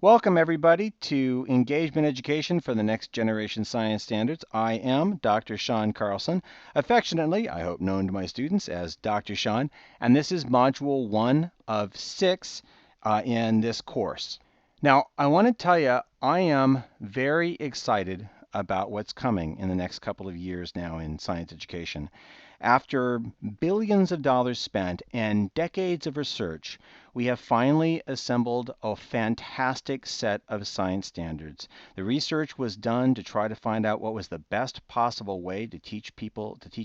Welcome, everybody, to Engagement Education for the Next Generation Science Standards. I am Dr. Shawn Carlson, affectionately, I hope, known to my students as Dr. Shawn, and this is Module 1 of 6 in this course. Now, I want to tell you, I am very excited about what's coming in the next couple of years now in science education. After billions of dollars spent and decades of research, we have finally assembled a fantastic set of science standards. The research was done to try to find out what was the best possible way to teach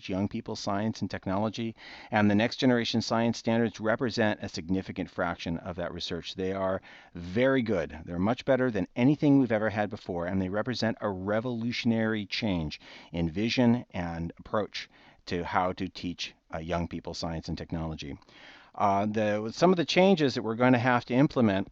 young people science and technology, and the next generation science standards represent a significant fraction of that research. They are very good. They're much better than anything we've ever had before, and they represent a revolutionary change in vision and approach to how to teach young people science and technology. Some of the changes that we're going to have to implement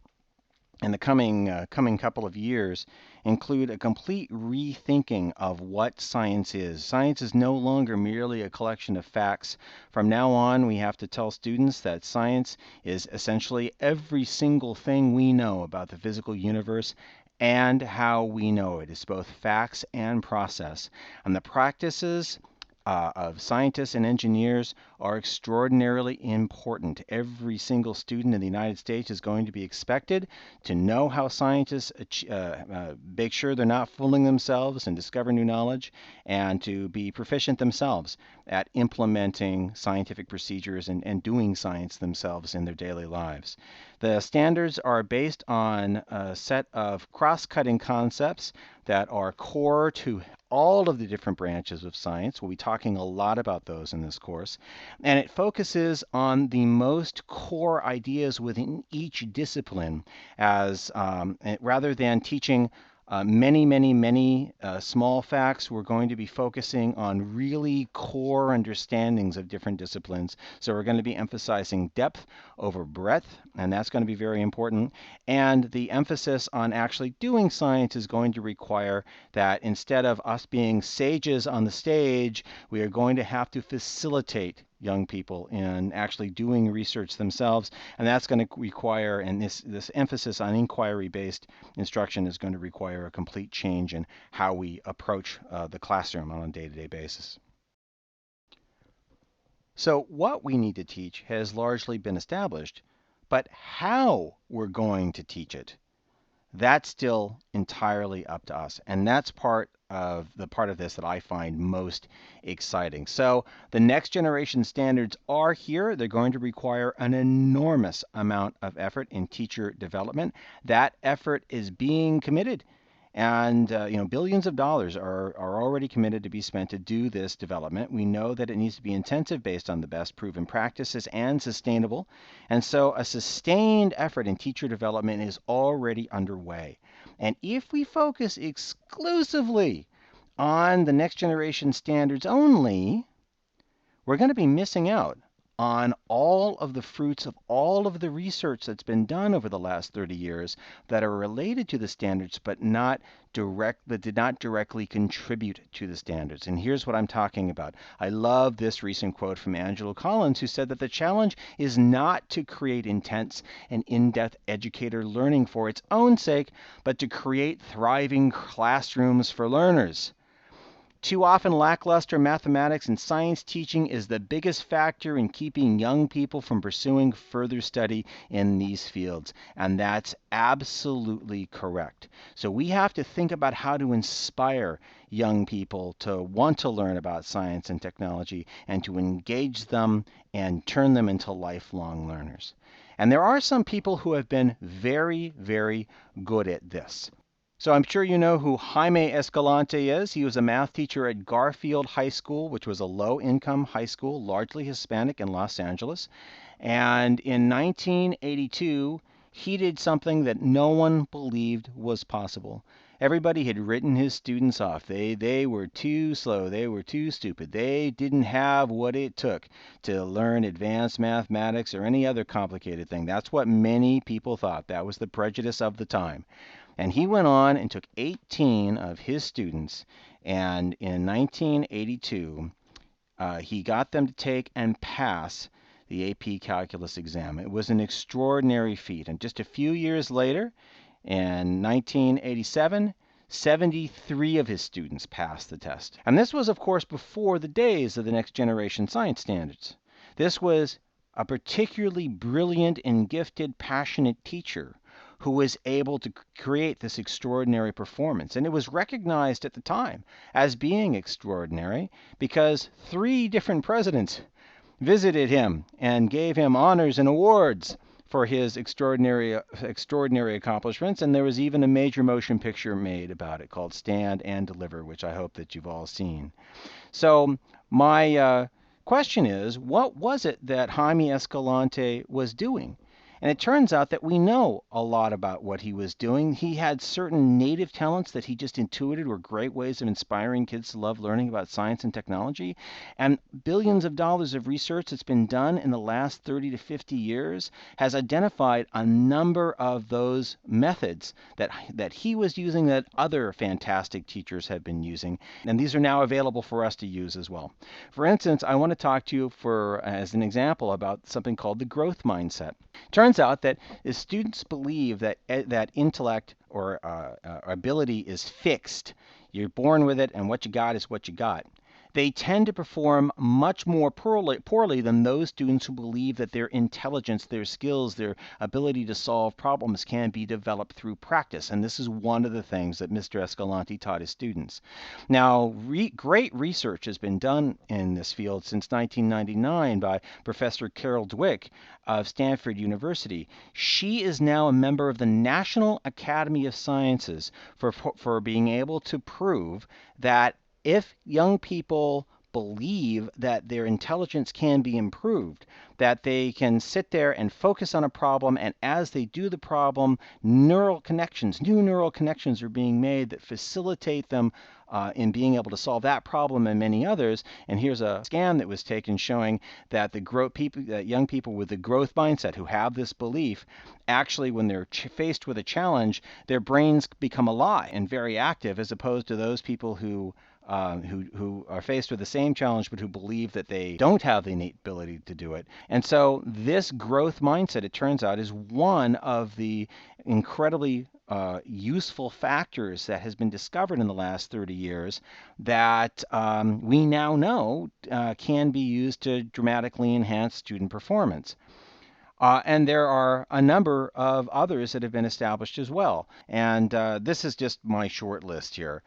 in the coming couple of years include a complete rethinking of what science is. Science is no longer merely a collection of facts. From now on, we have to tell students that science is essentially every single thing we know about the physical universe and how we know it. It's both facts and process. And the practices of scientists and engineers are extraordinarily important. Every single student in the United States is going to be expected to know how scientists make sure they're not fooling themselves and discover new knowledge, and to be proficient themselves at implementing scientific procedures and doing science themselves in their daily lives. The standards are based on a set of cross-cutting concepts that are core to all of the different branches of science. We'll be talking a lot about those in this course. And it focuses on the most core ideas within each discipline rather than teaching many small facts. We're going to be focusing on really core understandings of different disciplines. So we're going to be emphasizing depth over breadth, and that's going to be very important. And the emphasis on actually doing science is going to require that instead of us being sages on the stage, we are going to have to facilitate young people in actually doing research themselves, and that's going to require, and this emphasis on inquiry-based instruction is going to require a complete change in how we approach the classroom on a day-to-day basis. So what we need to teach has largely been established, but how we're going to teach it, that's still entirely up to us. And that's part of this that I find most exciting. So the next generation standards are here. They're going to require an enormous amount of effort in teacher development. That effort is being committed. And billions of dollars are already committed to be spent to do this development. We know that it needs to be intensive based on the best proven practices and sustainable. And so a sustained effort in teacher development is already underway. And if we focus exclusively on the next generation standards only, we're going to be missing out on all of the fruits of all of the research that's been done over the last 30 years that are related to the standards but that did not directly contribute to the standards. And here's what I'm talking about. I love this recent quote from Angela Collins, who said that the challenge is not to create intense and in-depth educator learning for its own sake, but to create thriving classrooms for learners. Too often, lackluster mathematics and science teaching is the biggest factor in keeping young people from pursuing further study in these fields. And that's absolutely correct. So we have to think about how to inspire young people to want to learn about science and technology and to engage them and turn them into lifelong learners. And there are some people who have been very good at this. So I'm sure you know who Jaime Escalante is. He was a math teacher at Garfield High School, which was a low-income high school, largely Hispanic in Los Angeles. And in 1982, he did something that no one believed was possible. Everybody had written his students off. They were too slow. They were too stupid. They didn't have what it took to learn advanced mathematics or any other complicated thing. That's what many people thought. That was the prejudice of the time. And he went on and took 18 of his students, and in 1982, he got them to take and pass the AP Calculus exam. It was an extraordinary feat. And just a few years later, In 1987, 73 of his students passed the test. And this was, of course, before the days of the next generation science standards. This was a particularly brilliant and gifted, passionate teacher who was able to create this extraordinary performance. And it was recognized at the time as being extraordinary because 3 different presidents visited him and gave him honors and awards for his extraordinary accomplishments. And there was even a major motion picture made about it called Stand and Deliver, which I hope that you've all seen. So my question is, what was it that Jaime Escalante was doing? And it turns out that we know a lot about what he was doing. He had certain native talents that he just intuited were great ways of inspiring kids to love learning about science and technology. And billions of dollars of research that's been done in the last 30 to 50 years has identified a number of those methods that he was using that other fantastic teachers have been using. And these are now available for us to use as well. For instance, I want to talk to you as an example about something called the growth mindset. Turns out that if students believe that intellect or ability is fixed, you're born with it, and what you got is what you got, they tend to perform much more poorly than those students who believe that their intelligence, their skills, their ability to solve problems can be developed through practice. And this is one of the things that Mr. Escalante taught his students. Now, great research has been done in this field since 1999 by Professor Carol Dweck of Stanford University. She is now a member of the National Academy of Sciences for being able to prove that if young people believe that their intelligence can be improved, that they can sit there and focus on a problem, and as they do the problem, new neural connections are being made that facilitate them in being able to solve that problem and many others. And here's a scan that was taken showing that that young people with the growth mindset who have this belief, actually, when they're faced with a challenge, their brains become alive and very active, as opposed to those people who are faced with the same challenge but who believe that they don't have the innate ability to do it. And so this growth mindset, it turns out, is one of the incredibly useful factors that has been discovered in the last 30 years that we now know can be used to dramatically enhance student performance. And there are a number of others that have been established as well. And this is just my short list here.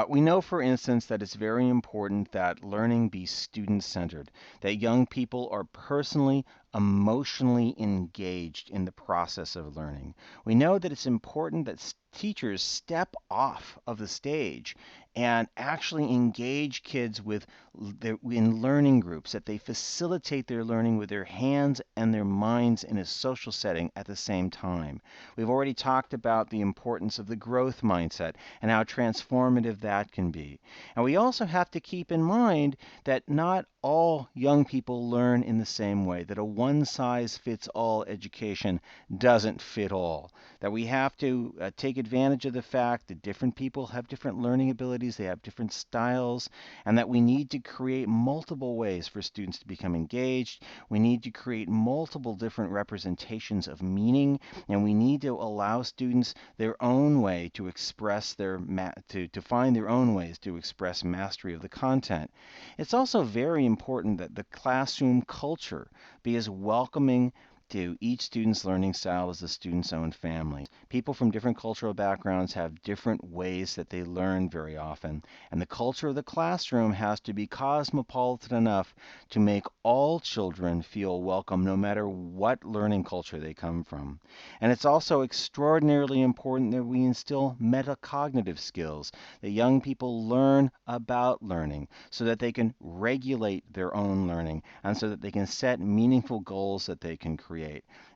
We know, for instance, that it's very important that learning be student-centered, that young people are personally, emotionally engaged in the process of learning. We know that it's important that teachers step off of the stage and actually engage kids in learning groups, that they facilitate their learning with their hands and their minds in a social setting at the same time. We've already talked about the importance of the growth mindset and how transformative that can be. And we also have to keep in mind that not all young people learn in the same way, that a one-size-fits-all education doesn't fit all, that we have to take advantage of the fact that different people have different learning abilities, they have different styles, and that we need to create multiple ways for students to become engaged. We need to create multiple different representations of meaning, and we need to allow students their own way to express to find their own ways to express mastery of the content. It's also very important that the classroom culture be as welcoming to each student's learning style as the student's own family. People from different cultural backgrounds have different ways that they learn very often, and the culture of the classroom has to be cosmopolitan enough to make all children feel welcome no matter what learning culture they come from. And it's also extraordinarily important that we instill metacognitive skills, that young people learn about learning so that they can regulate their own learning and so that they can set meaningful goals that they can create.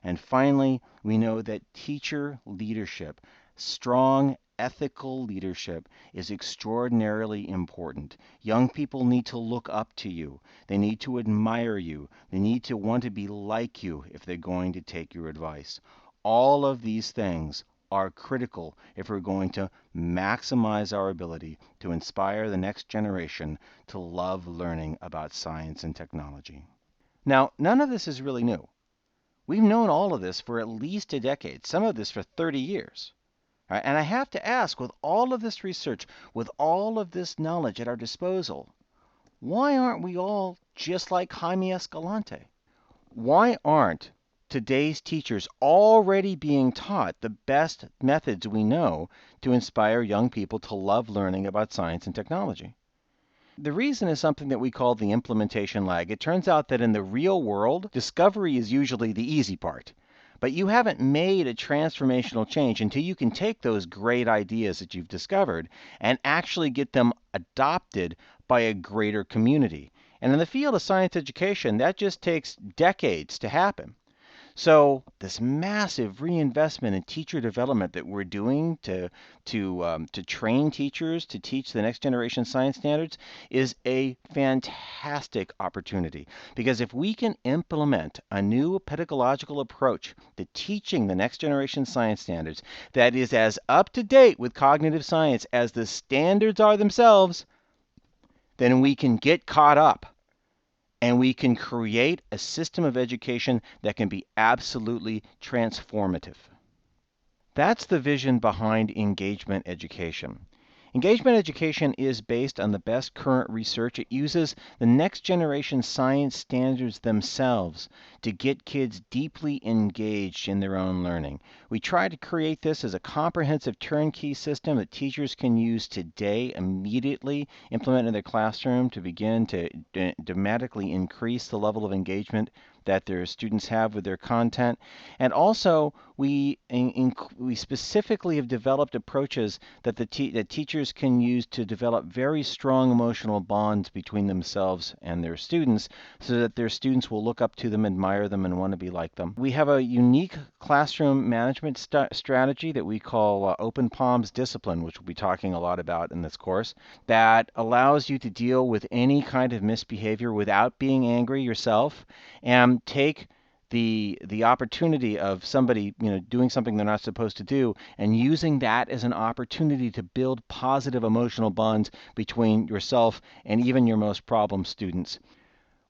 And finally, we know that teacher leadership, strong ethical leadership, is extraordinarily important. Young people need to look up to you. They need to admire you. They need to want to be like you if they're going to take your advice. All of these things are critical if we're going to maximize our ability to inspire the next generation to love learning about science and technology. Now, none of this is really new. We've known all of this for at least a decade, some of this for 30 years. All right, and I have to ask, with all of this research, with all of this knowledge at our disposal, why aren't we all just like Jaime Escalante? Why aren't today's teachers already being taught the best methods we know to inspire young people to love learning about science and technology? The reason is something that we call the implementation lag. It turns out that in the real world, discovery is usually the easy part. But you haven't made a transformational change until you can take those great ideas that you've discovered and actually get them adopted by a greater community. And in the field of science education, that just takes decades to happen. So this massive reinvestment in teacher development that we're doing to train teachers to teach the next generation science standards is a fantastic opportunity. Because if we can implement a new pedagogical approach to teaching the next generation science standards that is as up to date with cognitive science as the standards are themselves, then we can get caught up and we can create a system of education that can be absolutely transformative. That's the vision behind engagement education. Engagement education is based on the best current research. It uses the next generation science standards themselves to get kids deeply engaged in their own learning. We try to create this as a comprehensive turnkey system that teachers can use today, immediately implement in their classroom to begin to dramatically increase the level of engagement that their students have with their content. And also, we specifically have developed approaches that that teachers can use to develop very strong emotional bonds between themselves and their students so that their students will look up to them, admire them, and want to be like them. We have a unique classroom management strategy that we call Open Palms Discipline, which we'll be talking a lot about in this course, that allows you to deal with any kind of misbehavior without being angry yourself and take the opportunity of somebody doing something they're not supposed to do and using that as an opportunity to build positive emotional bonds between yourself and even your most problem students.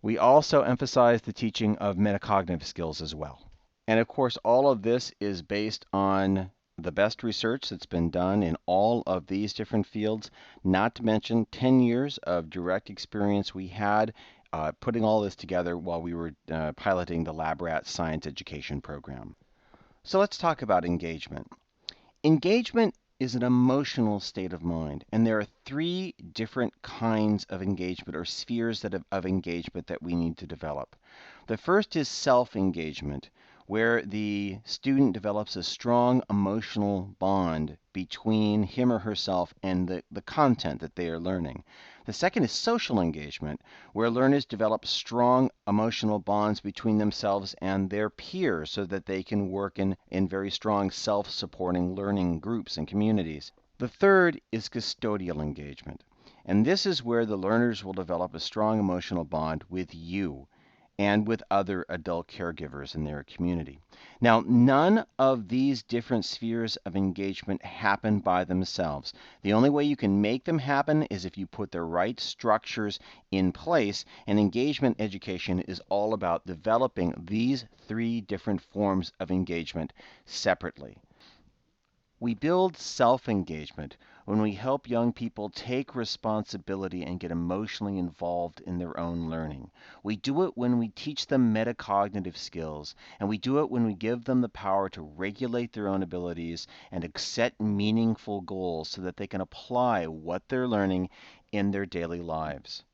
We also emphasize the teaching of metacognitive skills as well. And of course, all of this is based on the best research that's been done in all of these different fields, not to mention 10 years of direct experience we had putting all this together while we were piloting the Lab Rat Science Education Program. So let's talk about engagement. Engagement is an emotional state of mind, and there are three different kinds of engagement or spheres of engagement that we need to develop. The first is self-engagement, where the student develops a strong emotional bond between him or herself and the content that they are learning. The second is social engagement, where learners develop strong emotional bonds between themselves and their peers so that they can work in very strong self-supporting learning groups and communities. The third is custodial engagement, and this is where the learners will develop a strong emotional bond with you and with other adult caregivers in their community. Now, none of these different spheres of engagement happen by themselves. The only way you can make them happen is if you put the right structures in place, and engagement education is all about developing these three different forms of engagement separately. We build self-engagement when we help young people take responsibility and get emotionally involved in their own learning. We do it when we teach them metacognitive skills, and we do it when we give them the power to regulate their own abilities and to set meaningful goals so that they can apply what they're learning in their daily lives.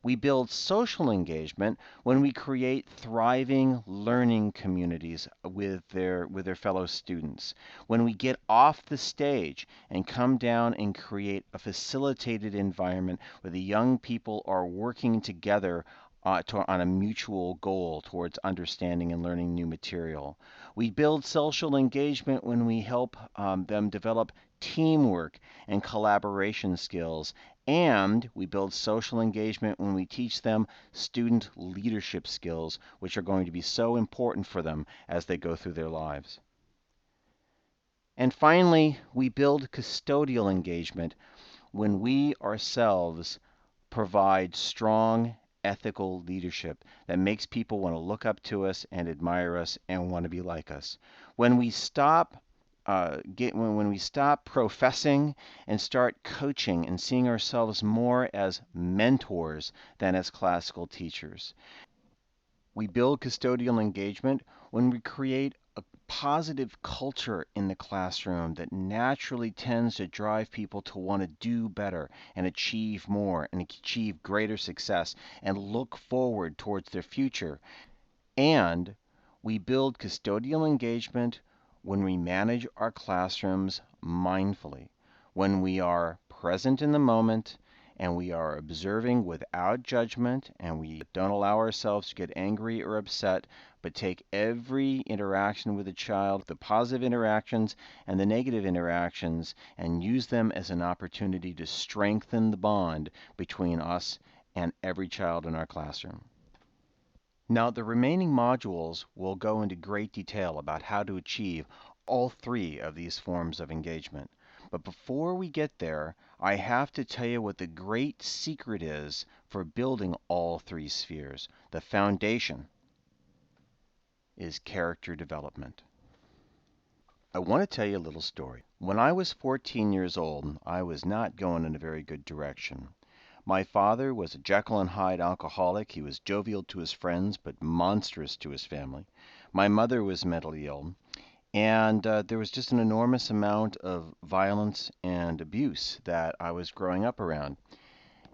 We build social engagement when we create thriving learning communities with their fellow students. When we get off the stage and come down and create a facilitated environment where the young people are working together on a mutual goal towards understanding and learning new material. We build social engagement when we help them develop teamwork and collaboration skills. And we build social engagement when we teach them student leadership skills, which are going to be so important for them as they go through their lives. And finally, we build custodial engagement when we ourselves provide strong ethical leadership that makes people want to look up to us and admire us and want to be like us. When we stop when we stop professing and start coaching and seeing ourselves more as mentors than as classical teachers. We build custodial engagement when we create a positive culture in the classroom that naturally tends to drive people to want to do better and achieve more and achieve greater success and look forward towards their future. And we build custodial engagement when we manage our classrooms mindfully, when we are present in the moment and we are observing without judgment and we don't allow ourselves to get angry or upset, but take every interaction with a child, the positive interactions and the negative interactions, and use them as an opportunity to strengthen the bond between us and every child in our classroom. Now, the remaining modules will go into great detail about how to achieve all three of these forms of engagement. But before we get there, I have to tell you what the great secret is for building all three spheres. The foundation is character development. I want to tell you a little story. When I was 14 years old, I was not going in a very good direction. My father was a Jekyll and Hyde alcoholic. He was jovial to his friends, but monstrous to his family. My mother was mentally ill, and there was just an enormous amount of violence and abuse that I was growing up around.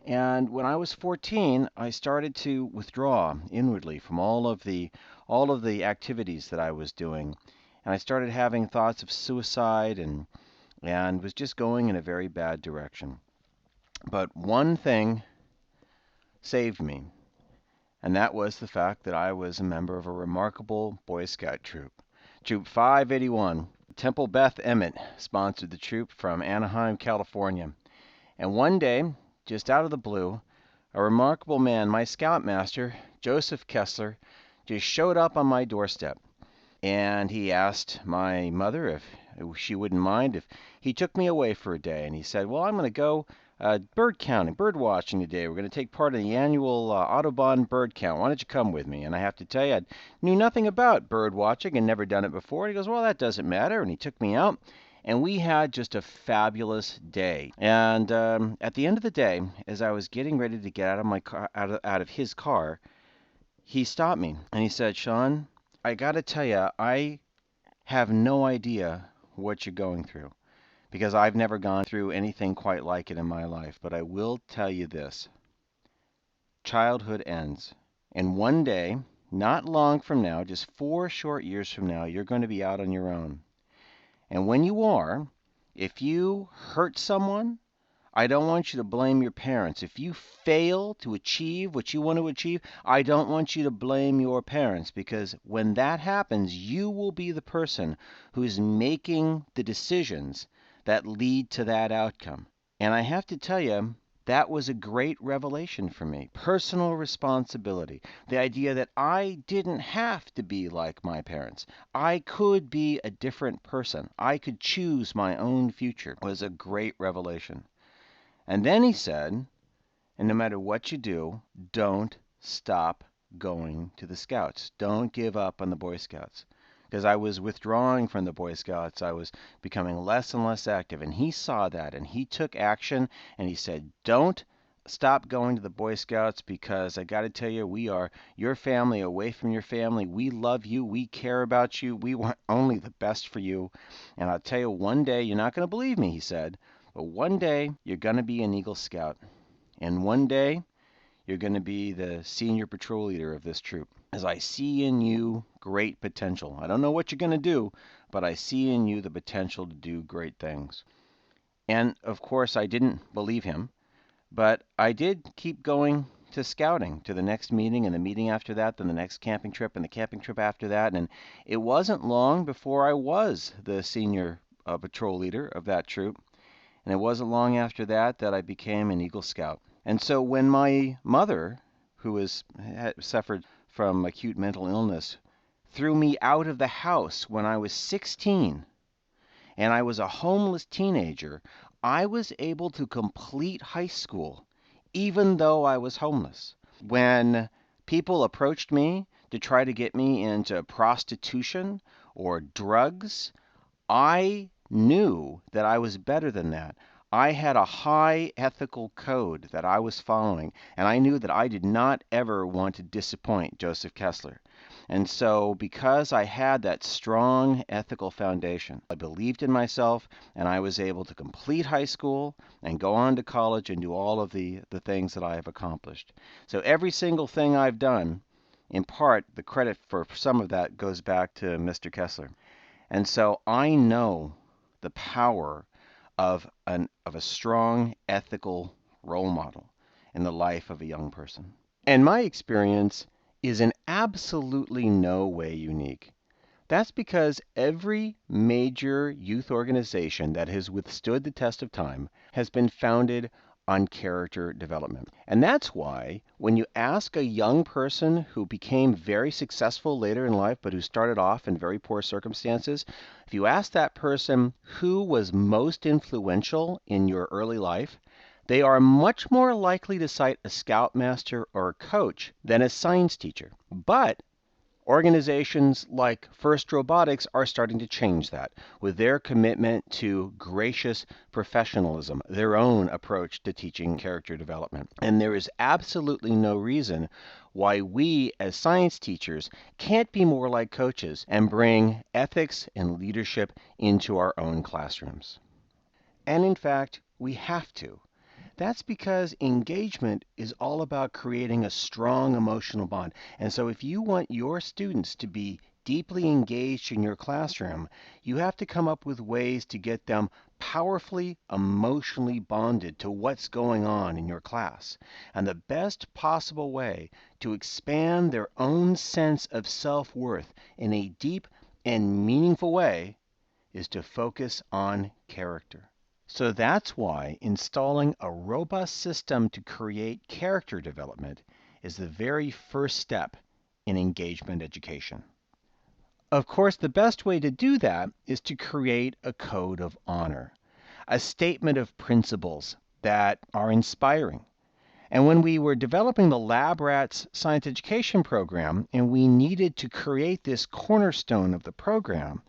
And when I was 14, I started to withdraw inwardly from all of the activities that I was doing, and I started having thoughts of suicide and was just going in a very bad direction. But one thing saved me, and that was the fact that I was a member of a remarkable Boy Scout troop. Troop 581. Temple Beth Emmett sponsored the troop from Anaheim, California. And one day, just out of the blue, a remarkable man, my scoutmaster, Joseph Kessler, just showed up on my doorstep. And he asked my mother if she wouldn't mind if he took me away for a day. And he said, well, I'm going to go bird counting, bird watching today. We're going to take part in the annual Audubon bird count. Why don't you come with me? And I have to tell you, I knew nothing about bird watching and never done it before. And he goes, well, that doesn't matter. And he took me out. And we had just a fabulous day. And at the end of the day, as I was getting ready to get out of my car, out of his car, he stopped me and he said, Shawn, I got to tell you, I have no idea what you're going through because I've never gone through anything quite like it in my life. But I will tell you this. Childhood ends. And one day, not long from now, just 4 short years from now, you're going to be out on your own. And when you are, if you hurt someone, I don't want you to blame your parents. If you fail to achieve what you want to achieve, I don't want you to blame your parents because when that happens, you will be the person who's making the decisions that lead to that outcome. And I have to tell you, that was a great revelation for me. Personal responsibility. The idea that I didn't have to be like my parents. I could be a different person. I could choose my own future was a great revelation. And then he said, and no matter what you do, don't stop going to the Scouts. Don't give up on the Boy Scouts. Because I was withdrawing from the Boy Scouts. I was becoming less and less active. And he saw that and he took action and he said, don't stop going to the Boy Scouts because I got to tell you, we are your family away from your family. We love you. We care about you. We want only the best for you. And I'll tell you, one day, you're not going to believe me, he said, but one day you're going to be an Eagle Scout. And one day you're going to be the senior patrol leader of this troop. As I see in you great potential. I don't know what you're going to do, but I see in you the potential to do great things. And of course, I didn't believe him, but I did keep going to scouting, to the next meeting and the meeting after that, then the next camping trip and the camping trip after that. And it wasn't long before I was the senior patrol leader of that troop. And it wasn't long after that that I became an Eagle Scout. And so when my mother, who had suffered from acute mental illness, threw me out of the house when I was 16, and I was a homeless teenager, I was able to complete high school, even though I was homeless. When people approached me to try to get me into prostitution or drugs, I knew that I was better than that. I had a high ethical code that I was following, and I knew that I did not ever want to disappoint Joseph Kessler. And so, because I had that strong ethical foundation, I believed in myself, and I was able to complete high school and go on to college and do all of the things that I have accomplished. So, every single thing I've done, in part, the credit for some of that goes back to Mr. Kessler. And so I know the power of a strong ethical role model in the life of a young person. And my experience is in absolutely no way unique. That's because every major youth organization that has withstood the test of time has been founded on character development. And that's why when you ask a young person who became very successful later in life, but who started off in very poor circumstances, if you ask that person who was most influential in your early life, they are much more likely to cite a scoutmaster or a coach than a science teacher. But organizations like First Robotics are starting to change that with their commitment to gracious professionalism, their own approach to teaching character development. And there is absolutely no reason why we as science teachers can't be more like coaches and bring ethics and leadership into our own classrooms. And in fact, we have to. That's because engagement is all about creating a strong emotional bond. And so if you want your students to be deeply engaged in your classroom, you have to come up with ways to get them powerfully emotionally bonded to what's going on in your class. And the best possible way to expand their own sense of self-worth in a deep and meaningful way is to focus on character. So that's why installing a robust system to create character development is the very first step in engagement education. Of course, the best way to do that is to create a code of honor, a statement of principles that are inspiring. And when we were developing the Lab Rats Science Education program and we needed to create this cornerstone of the program,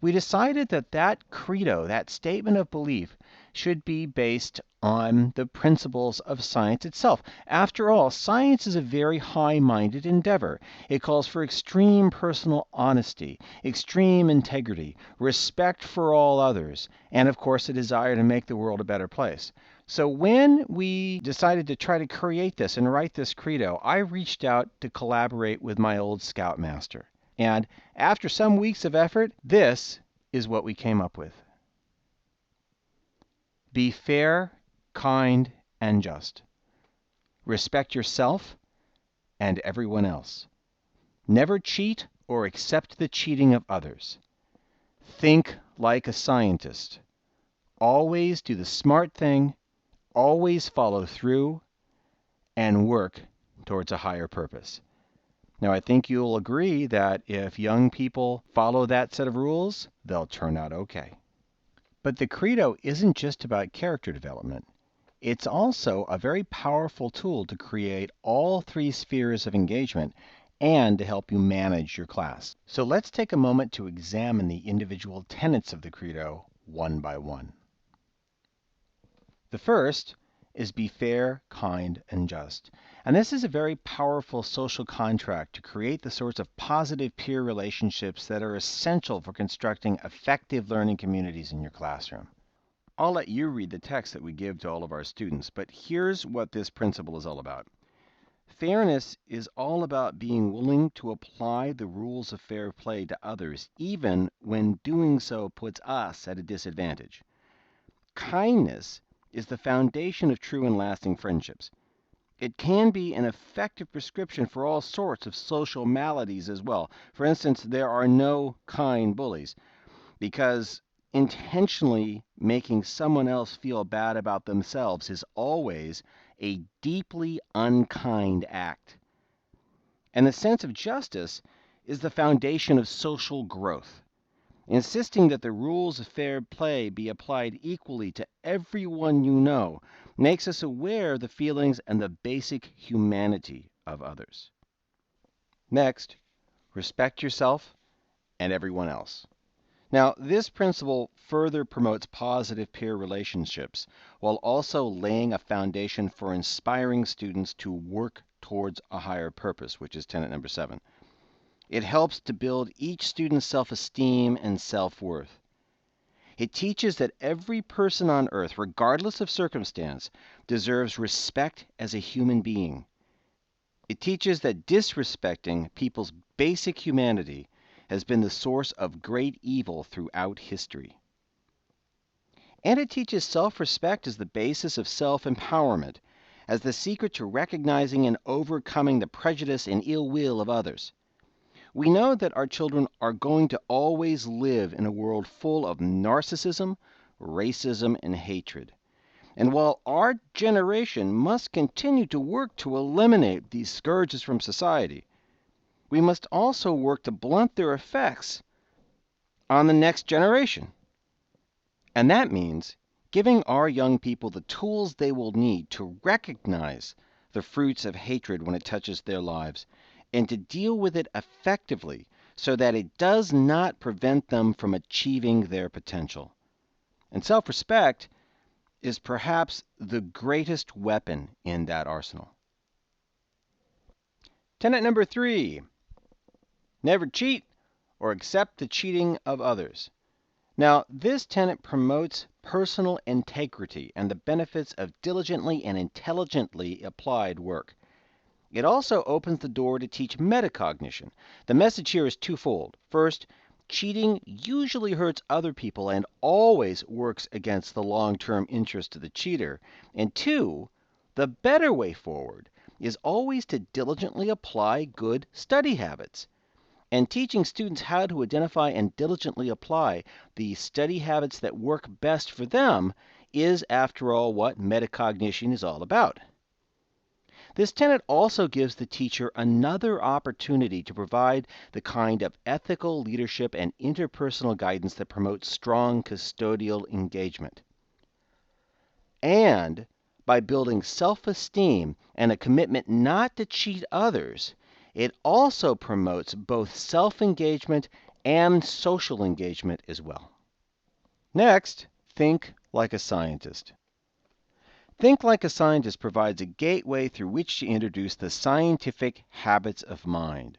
we decided that that credo, that statement of belief, should be based on the principles of science itself. After all, science is a very high-minded endeavor. It calls for extreme personal honesty, extreme integrity, respect for all others, and of course a desire to make the world a better place. So when we decided to try to create this and write this credo, I reached out to collaborate with my old scoutmaster. And after some weeks of effort, this is what we came up with. Be fair, kind, and just. Respect yourself and everyone else. Never cheat or accept the cheating of others. Think like a scientist. Always do the smart thing, always follow through, and work towards a higher purpose. Now, I think you'll agree that if young people follow that set of rules, they'll turn out okay. But the credo isn't just about character development. It's also a very powerful tool to create all three spheres of engagement and to help you manage your class. So let's take a moment to examine the individual tenets of the credo one by one. The first is be fair, kind, and just. And this is a very powerful social contract to create the sorts of positive peer relationships that are essential for constructing effective learning communities in your classroom. I'll let you read the text that we give to all of our students, but here's what this principle is all about. Fairness is all about being willing to apply the rules of fair play to others, even when doing so puts us at a disadvantage. Kindness is the foundation of true and lasting friendships. It can be an effective prescription for all sorts of social maladies as well. For instance, there are no kind bullies, because intentionally making someone else feel bad about themselves is always a deeply unkind act. And the sense of justice is the foundation of social growth. Insisting that the rules of fair play be applied equally to everyone you know makes us aware of the feelings and the basic humanity of others. Next, respect yourself and everyone else. Now, this principle further promotes positive peer relationships while also laying a foundation for inspiring students to work towards a higher purpose, which is tenet number 7. It helps to build each student's self-esteem and self-worth. It teaches that every person on earth, regardless of circumstance, deserves respect as a human being. It teaches that disrespecting people's basic humanity has been the source of great evil throughout history. And it teaches self-respect as the basis of self-empowerment, as the secret to recognizing and overcoming the prejudice and ill will of others. We know that our children are going to always live in a world full of narcissism, racism, and hatred. And while our generation must continue to work to eliminate these scourges from society, we must also work to blunt their effects on the next generation. And that means giving our young people the tools they will need to recognize the fruits of hatred when it touches their lives and to deal with it effectively so that it does not prevent them from achieving their potential. And self-respect is perhaps the greatest weapon in that arsenal. Tenet number 3, never cheat or accept the cheating of others. Now, this tenet promotes personal integrity and the benefits of diligently and intelligently applied work. It also opens the door to teach metacognition. The message here is twofold. First, cheating usually hurts other people and always works against the long-term interest of the cheater. And two, the better way forward is always to diligently apply good study habits. And teaching students how to identify and diligently apply the study habits that work best for them is, after all, what metacognition is all about. This tenet also gives the teacher another opportunity to provide the kind of ethical leadership and interpersonal guidance that promotes strong custodial engagement. And by building self-esteem and a commitment not to cheat others, it also promotes both self-engagement and social engagement as well. Next, think like a scientist. Think like a scientist provides a gateway through which to introduce the scientific habits of mind.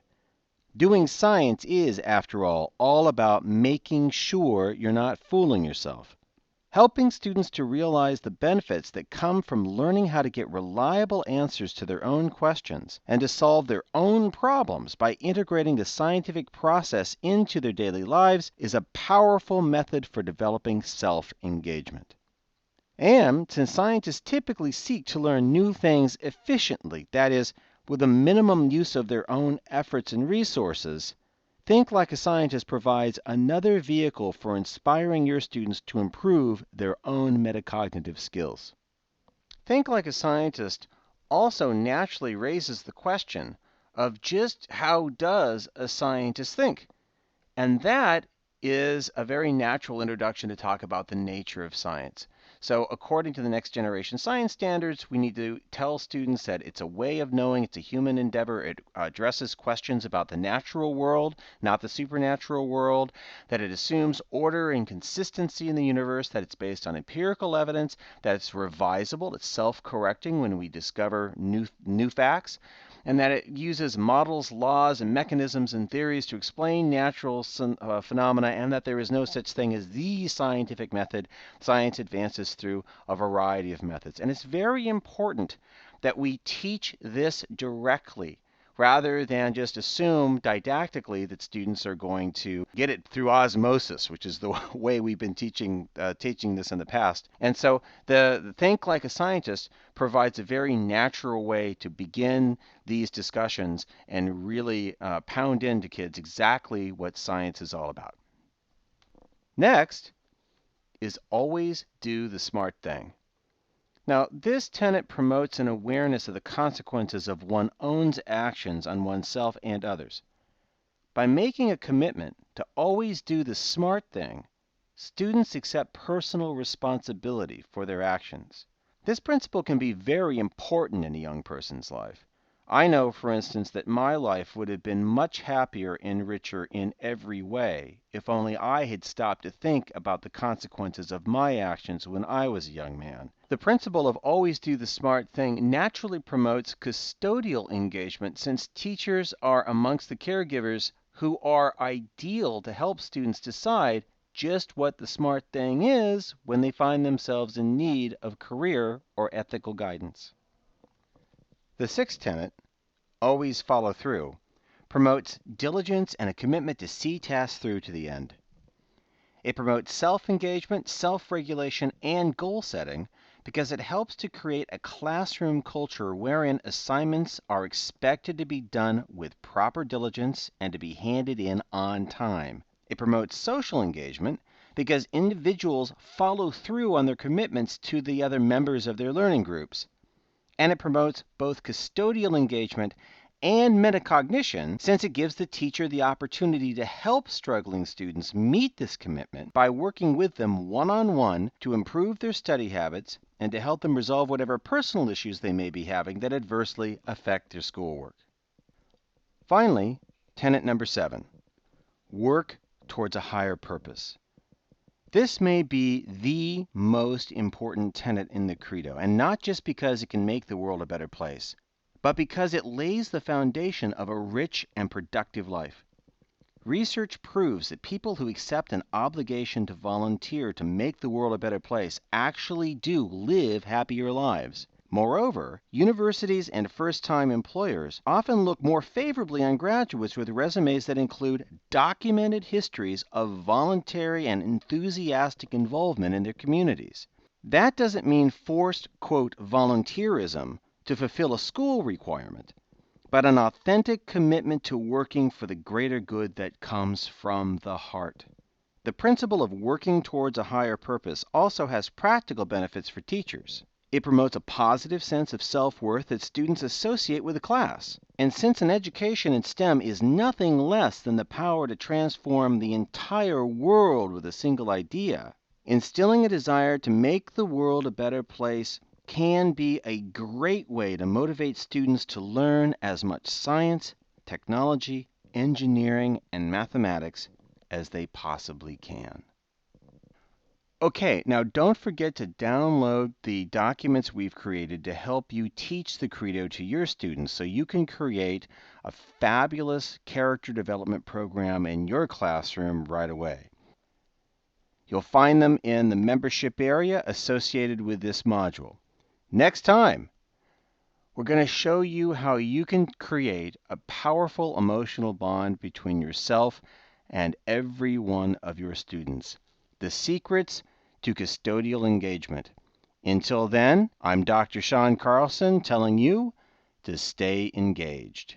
Doing science is, after all about making sure you're not fooling yourself. Helping students to realize the benefits that come from learning how to get reliable answers to their own questions and to solve their own problems by integrating the scientific process into their daily lives is a powerful method for developing self-engagement. And since scientists typically seek to learn new things efficiently, that is, with a minimum use of their own efforts and resources, Think Like a Scientist provides another vehicle for inspiring your students to improve their own metacognitive skills. Think Like a Scientist also naturally raises the question of just how does a scientist think? And that is a very natural introduction to talk about the nature of science. So according to the next generation science standards, we need to tell students that it's a way of knowing, it's a human endeavor, it addresses questions about the natural world, not the supernatural world, that it assumes order and consistency in the universe, that it's based on empirical evidence, that it's revisable, it's self-correcting when we discover new facts, and that it uses models, laws, and mechanisms and theories to explain natural phenomena, and that there is no such thing as the scientific method. Science advances through a variety of methods. And it's very important that we teach this directly rather than just assume didactically that students are going to get it through osmosis, which is the way we've been teaching this in the past. And so the Think Like a Scientist provides a very natural way to begin these discussions and really pound into kids exactly what science is all about. Next is always do the smart thing. Now, this tenet promotes an awareness of the consequences of one's own actions on oneself and others. By making a commitment to always do the smart thing, students accept personal responsibility for their actions. This principle can be very important in a young person's life. I know, for instance, that my life would have been much happier and richer in every way if only I had stopped to think about the consequences of my actions when I was a young man. The principle of always do the smart thing naturally promotes custodial engagement since teachers are amongst the caregivers who are ideal to help students decide just what the smart thing is when they find themselves in need of career or ethical guidance. The sixth tenet, always follow through, promotes diligence and a commitment to see tasks through to the end. It promotes self-engagement, self-regulation, and goal setting because it helps to create a classroom culture wherein assignments are expected to be done with proper diligence and to be handed in on time. It promotes social engagement because individuals follow through on their commitments to the other members of their learning groups. And it promotes both custodial engagement and metacognition since it gives the teacher the opportunity to help struggling students meet this commitment by working with them one-on-one to improve their study habits and to help them resolve whatever personal issues they may be having that adversely affect their schoolwork. Finally, tenet number 7, work towards a higher purpose. This may be the most important tenet in the Credo, and not just because it can make the world a better place, but because it lays the foundation of a rich and productive life. Research proves that people who accept an obligation to volunteer to make the world a better place actually do live happier lives. Moreover, universities and first-time employers often look more favorably on graduates with resumes that include documented histories of voluntary and enthusiastic involvement in their communities. That doesn't mean forced, quote, volunteerism to fulfill a school requirement, but an authentic commitment to working for the greater good that comes from the heart. The principle of working towards a higher purpose also has practical benefits for teachers. It promotes a positive sense of self-worth that students associate with the class. And since an education in STEM is nothing less than the power to transform the entire world with a single idea, instilling a desire to make the world a better place can be a great way to motivate students to learn as much science, technology, engineering, and mathematics as they possibly can. Okay, now don't forget to download the documents we've created to help you teach the Credo to your students so you can create a fabulous character development program in your classroom right away. You'll find them in the membership area associated with this module. Next time, we're going to show you how you can create a powerful emotional bond between yourself and every one of your students. The secrets to custodial engagement. Until then, I'm Dr. Shawn Carlson telling you to stay engaged.